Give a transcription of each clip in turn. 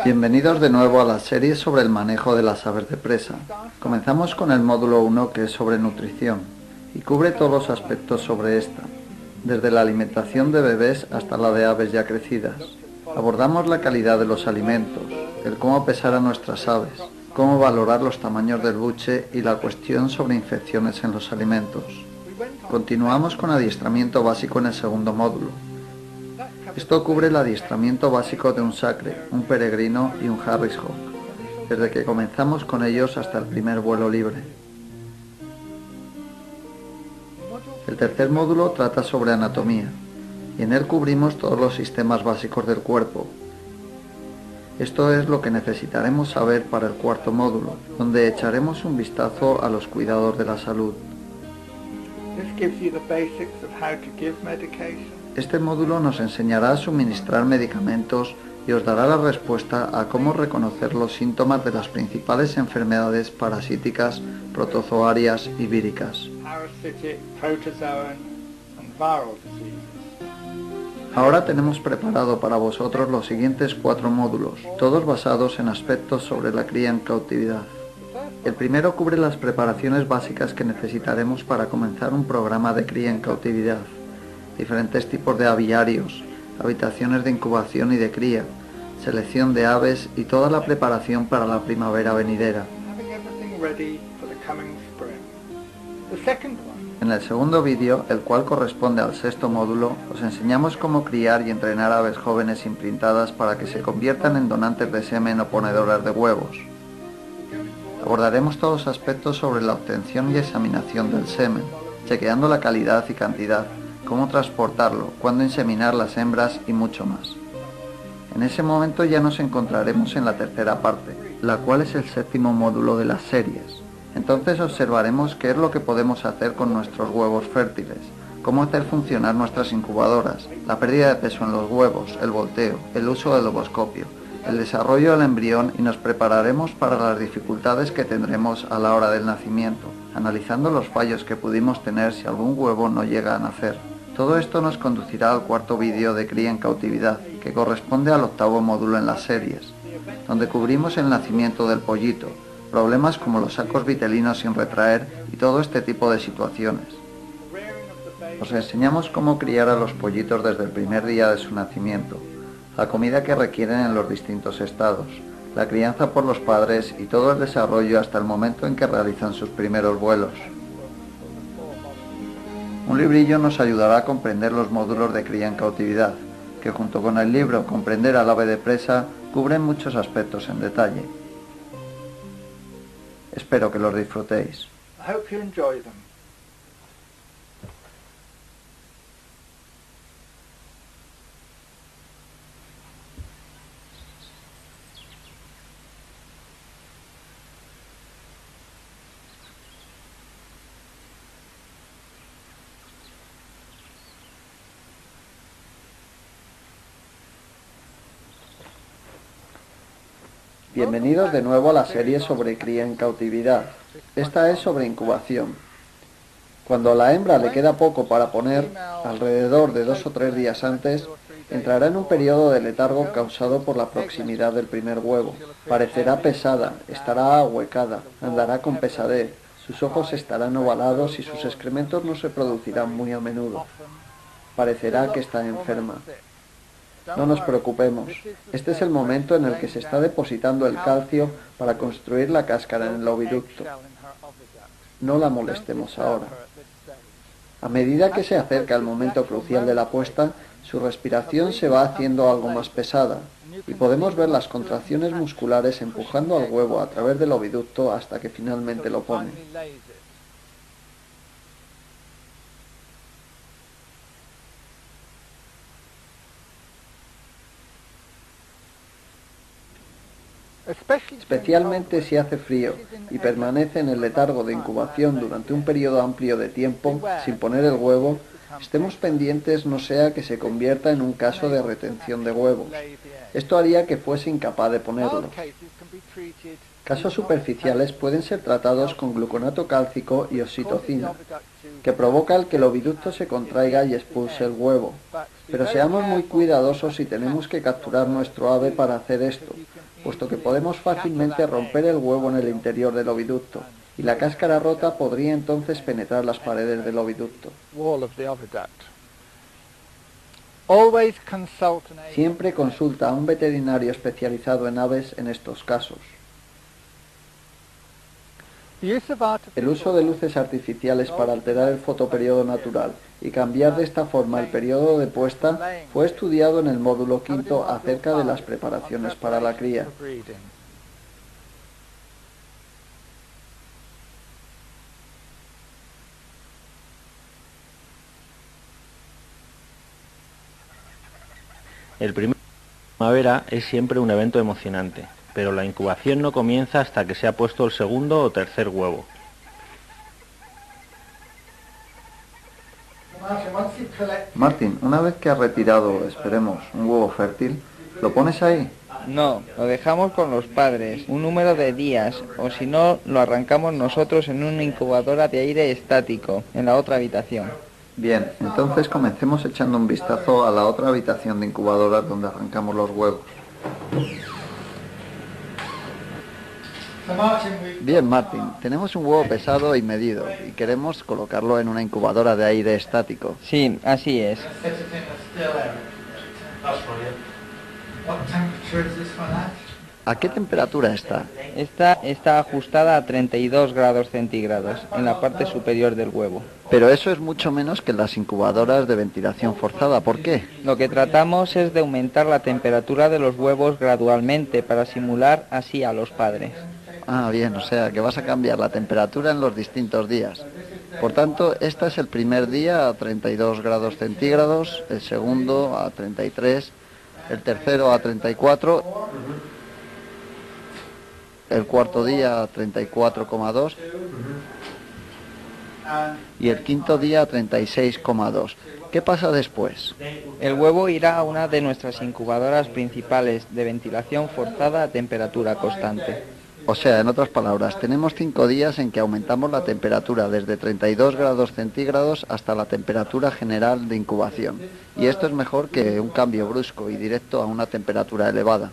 Bienvenidos de nuevo a la serie sobre el manejo de las aves de presa. Comenzamos con el módulo 1, que es sobre nutrición y cubre todos los aspectos sobre esta, desde la alimentación de bebés hasta la de aves ya crecidas. Abordamos la calidad de los alimentos, el cómo pesar a nuestras aves, cómo valorar los tamaños del buche y la cuestión sobre infecciones en los alimentos. Continuamos con adiestramiento básico en el segundo módulo. Esto cubre el adiestramiento básico de un sacre, un peregrino y un Harris-Hawk, desde que comenzamos con ellos hasta el primer vuelo libre. El tercer módulo trata sobre anatomía, y en él cubrimos todos los sistemas básicos del cuerpo. Esto es lo que necesitaremos saber para el cuarto módulo, donde echaremos un vistazo a los cuidados de la salud. Este módulo nos enseñará a suministrar medicamentos y os dará la respuesta a cómo reconocer los síntomas de las principales enfermedades parasíticas, protozoarias y víricas. Ahora tenemos preparado para vosotros los siguientes 4 módulos, todos basados en aspectos sobre la cría en cautividad. El primero cubre las preparaciones básicas que necesitaremos para comenzar un programa de cría en cautividad, diferentes tipos de aviarios, habitaciones de incubación y de cría, selección de aves y toda la preparación para la primavera venidera. En el segundo vídeo, el cual corresponde al sexto módulo, os enseñamos cómo criar y entrenar aves jóvenes imprintadas para que se conviertan en donantes de semen o ponedoras de huevos. Abordaremos todos los aspectos sobre la obtención y examinación del semen, chequeando la calidad y cantidad, cómo transportarlo, cuándo inseminar las hembras y mucho más. En ese momento ya nos encontraremos en la tercera parte, la cual es el séptimo módulo de las series. Entonces observaremos qué es lo que podemos hacer con nuestros huevos fértiles, cómo hacer funcionar nuestras incubadoras, la pérdida de peso en los huevos, el volteo, el uso del ovoscopio, el desarrollo del embrión y nos prepararemos para las dificultades que tendremos a la hora del nacimiento, analizando los fallos que pudimos tener si algún huevo no llega a nacer. Todo esto nos conducirá al cuarto vídeo de cría en cautividad, que corresponde al octavo módulo en las series, donde cubrimos el nacimiento del pollito, problemas como los sacos vitelinos sin retraer y todo este tipo de situaciones. Os enseñamos cómo criar a los pollitos desde el primer día de su nacimiento, la comida que requieren en los distintos estados, la crianza por los padres y todo el desarrollo hasta el momento en que realizan sus primeros vuelos. Un librillo nos ayudará a comprender los módulos de cría en cautividad, que junto con el libro Comprender al ave de presa cubren muchos aspectos en detalle. Espero que los disfrutéis. Bienvenidos de nuevo a la serie sobre cría en cautividad. Esta es sobre incubación. Cuando a la hembra le queda poco para poner, alrededor de 2 o 3 días antes, entrará en un periodo de letargo causado por la proximidad del primer huevo. Parecerá pesada, estará ahuecada, andará con pesadez, sus ojos estarán ovalados y sus excrementos no se producirán muy a menudo. Parecerá que está enferma. No nos preocupemos, este es el momento en el que se está depositando el calcio para construir la cáscara en el oviducto. No la molestemos ahora. A medida que se acerca el momento crucial de la puesta, su respiración se va haciendo algo más pesada y podemos ver las contracciones musculares empujando al huevo a través del oviducto hasta que finalmente lo pone. Especialmente si hace frío y permanece en el letargo de incubación durante un periodo amplio de tiempo sin poner el huevo, estemos pendientes no sea que se convierta en un caso de retención de huevos. Esto haría que fuese incapaz de ponerlos. Casos superficiales pueden ser tratados con gluconato cálcico y oxitocina, que provoca que el oviducto se contraiga y expulse el huevo. Pero seamos muy cuidadosos si tenemos que capturar nuestro ave para hacer esto, puesto que podemos fácilmente romper el huevo en el interior del oviducto, y la cáscara rota podría entonces penetrar las paredes del oviducto. Siempre consulta a un veterinario especializado en aves en estos casos. El uso de luces artificiales para alterar el fotoperiodo natural y cambiar de esta forma el periodo de puesta fue estudiado en el módulo quinto acerca de las preparaciones para la cría. El primer primavera es siempre un evento emocionante, pero la incubación no comienza hasta que se ha puesto el segundo o tercer huevo. Martin, una vez que has retirado, esperemos, un huevo fértil, ¿lo pones ahí? No, lo dejamos con los padres, un número de días, o si no, lo arrancamos nosotros en una incubadora de aire estático, en la otra habitación. Bien, entonces comencemos echando un vistazo a la otra habitación de incubadoras donde arrancamos los huevos. Bien, Martin, tenemos un huevo pesado y medido y queremos colocarlo en una incubadora de aire estático. Sí, así es. ¿A qué temperatura está? Esta está ajustada a 32 grados centígrados en la parte superior del huevo. Pero eso es mucho menos que las incubadoras de ventilación forzada. ¿Por qué? Lo que tratamos es de aumentar la temperatura de los huevos gradualmente para simular así a los padres. Ah, bien, o sea que vas a cambiar la temperatura en los distintos días. Por tanto, este es el primer día a 32 grados centígrados, el segundo a 33, el tercero a 34, el cuarto día a 34,2 y el quinto día a 36,2. ¿Qué pasa después? El huevo irá a una de nuestras incubadoras principales de ventilación forzada a temperatura constante. O sea, en otras palabras, tenemos 5 días en que aumentamos la temperatura desde 32 grados centígrados hasta la temperatura general de incubación. Y esto es mejor que un cambio brusco y directo a una temperatura elevada.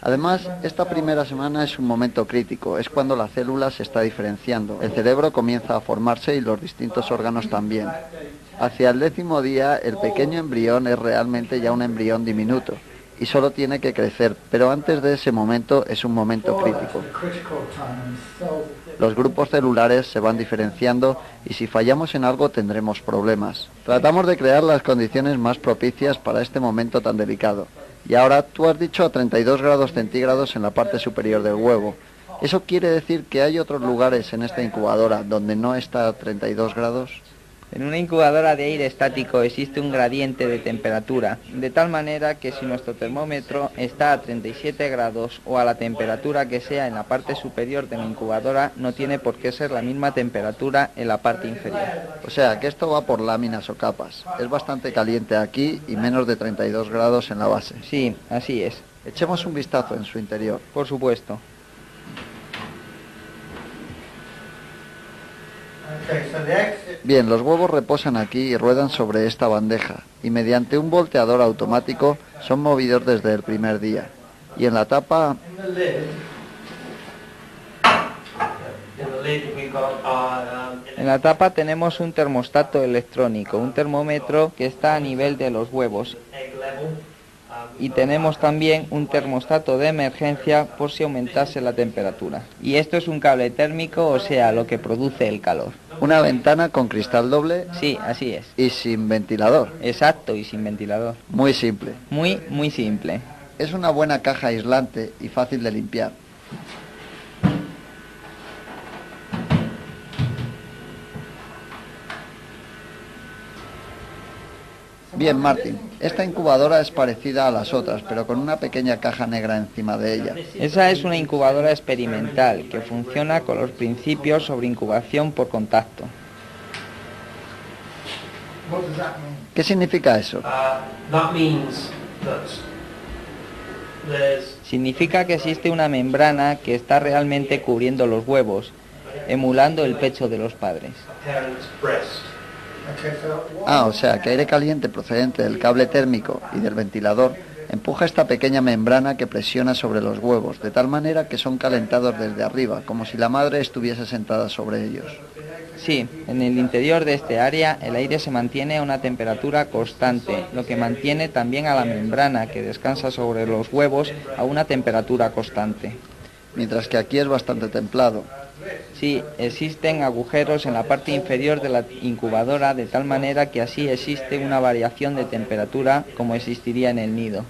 Además, esta primera semana es un momento crítico, es cuando la célula se está diferenciando, el cerebro comienza a formarse y los distintos órganos también. Hacia el 10º día, el pequeño embrión es realmente ya un embrión diminuto y solo tiene que crecer, pero antes de ese momento es un momento crítico. Los grupos celulares se van diferenciando y si fallamos en algo tendremos problemas. Tratamos de crear las condiciones más propicias para este momento tan delicado. Y ahora tú has dicho a 32 grados centígrados en la parte superior del huevo. ¿Eso quiere decir que hay otros lugares en esta incubadora donde no está a 32 grados? En una incubadora de aire estático existe un gradiente de temperatura, de tal manera que si nuestro termómetro está a 37 grados o a la temperatura que sea en la parte superior de la incubadora, no tiene por qué ser la misma temperatura en la parte inferior. O sea, que esto va por láminas o capas. Es bastante caliente aquí y menos de 32 grados en la base. Sí, así es. Echemos un vistazo en su interior. Por supuesto. Bien, los huevos reposan aquí y ruedan sobre esta bandeja y mediante un volteador automático son movidos desde el primer día. Y en la tapa... En la tapa tenemos un termostato electrónico, un termómetro que está a nivel de los huevos. Y tenemos también un termostato de emergencia por si aumentase la temperatura. Y esto es un cable térmico, o sea, lo que produce el calor. Una ventana con cristal doble. Sí, así es. Y sin ventilador. Exacto, y sin ventilador. Muy simple. Muy simple. Es una buena caja aislante y fácil de limpiar. Bien, Martin, esta incubadora es parecida a las otras, pero con una pequeña caja negra encima de ella. Esa es una incubadora experimental que funciona con los principios sobre incubación por contacto. ¿Qué significa eso? Significa que existe una membrana que está realmente cubriendo los huevos, emulando el pecho de los padres. O sea que aire caliente procedente del cable térmico y del ventilador empuja esta pequeña membrana que presiona sobre los huevos, de tal manera que son calentados desde arriba, como si la madre estuviese sentada sobre ellos. Sí, en el interior de este área el aire se mantiene a una temperatura constante, lo que mantiene también a la membrana que descansa sobre los huevos a una temperatura constante. Mientras que aquí es bastante templado. Sí, existen agujeros en la parte inferior de la incubadora de tal manera que así existe una variación de temperatura como existiría en el nido.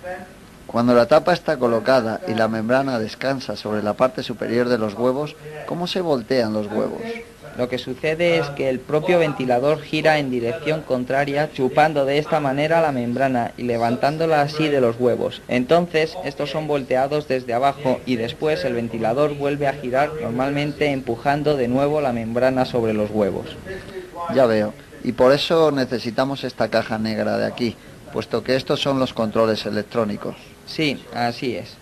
Cuando la tapa está colocada y la membrana descansa sobre la parte superior de los huevos, ¿cómo se voltean los huevos? Lo que sucede es que el propio ventilador gira en dirección contraria, chupando de esta manera la membrana y levantándola así de los huevos. Entonces, estos son volteados desde abajo y después el ventilador vuelve a girar, normalmente empujando de nuevo la membrana sobre los huevos. Ya veo. Y por eso necesitamos esta caja negra de aquí, puesto que estos son los controles electrónicos. Sí, así es.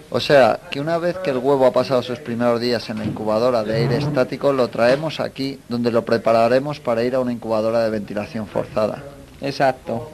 O sea, que una vez que el huevo ha pasado sus primeros días en la incubadora de aire estático, lo traemos aquí, donde lo prepararemos para ir a una incubadora de ventilación forzada. Exacto.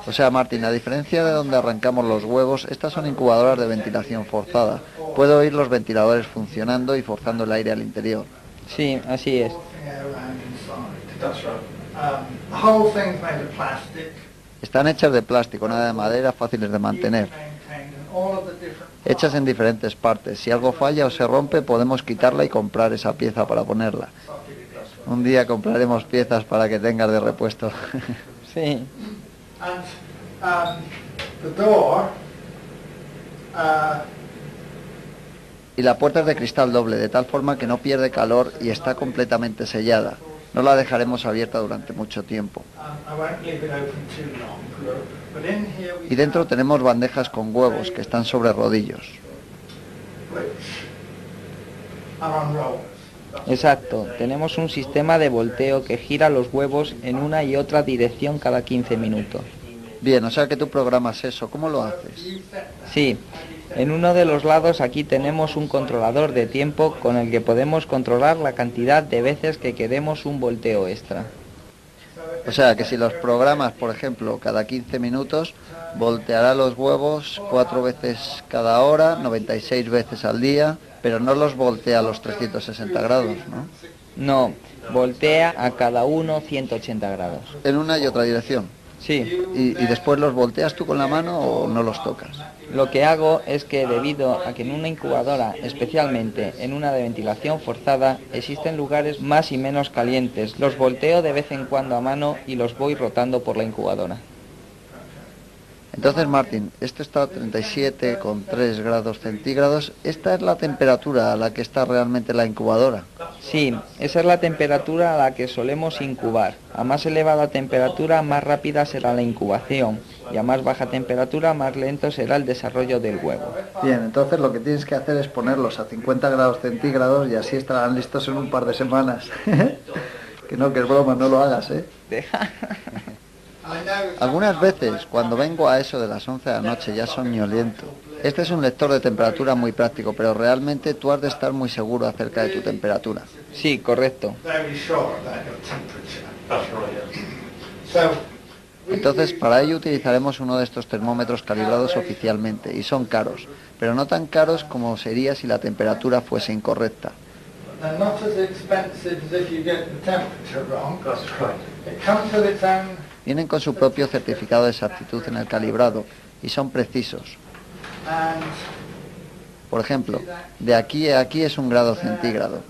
O sea, Martín, a diferencia de donde arrancamos los huevos, estas son incubadoras de ventilación forzada. Puedo oír los ventiladores funcionando y forzando el aire al interior. Sí, así es. Están hechas de plástico, nada de madera, fáciles de mantener. Hechas en diferentes partes. Si algo falla o se rompe, podemos quitarla y comprar esa pieza para ponerla. Un día compraremos piezas para que tengas de repuesto. Sí. Y la puerta es de cristal doble, de tal forma que no pierde calor y está completamente sellada. No la dejaremos abierta durante mucho tiempo. Y dentro tenemos bandejas con huevos que están sobre rodillos. Exacto, tenemos un sistema de volteo que gira los huevos en una y otra dirección cada 15 minutos. Bien, o sea que tú programas eso, ¿cómo lo haces? Sí, en uno de los lados aquí tenemos un controlador de tiempo con el que podemos controlar la cantidad de veces que queremos un volteo extra. O sea que si los programas, por ejemplo, cada 15 minutos, volteará los huevos 4 veces cada hora, 96 veces al día, pero no los voltea a los 360 grados, ¿no? No, voltea a cada uno 180 grados. En una y otra dirección. Sí. ¿Y después los volteas tú con la mano o no los tocas? Lo que hago es que debido a que en una incubadora, especialmente en una de ventilación forzada, existen lugares más y menos calientes. Los volteo de vez en cuando a mano y los voy rotando por la incubadora. Entonces, Martín, esto está a 37,3 grados centígrados. ¿Esta es la temperatura a la que está realmente la incubadora? Sí, esa es la temperatura a la que solemos incubar. A más elevada temperatura, más rápida será la incubación. Y a más baja temperatura, más lento será el desarrollo del huevo. Bien, entonces lo que tienes que hacer es ponerlos a 50 grados centígrados y así estarán listos en un par de semanas. Que no, que es broma, no lo hagas, ¿eh? Algunas veces, cuando vengo a eso de las 11 de la noche, ya soñoliento. Este es un lector de temperatura muy práctico, pero realmente tú has de estar muy seguro acerca de tu temperatura. Sí, correcto. Entonces, para ello utilizaremos uno de estos termómetros calibrados oficialmente, y son caros, pero no tan caros como sería si la temperatura fuese incorrecta. Vienen con su propio certificado de exactitud en el calibrado y son precisos. Por ejemplo, de aquí a aquí es 1 grado centígrado.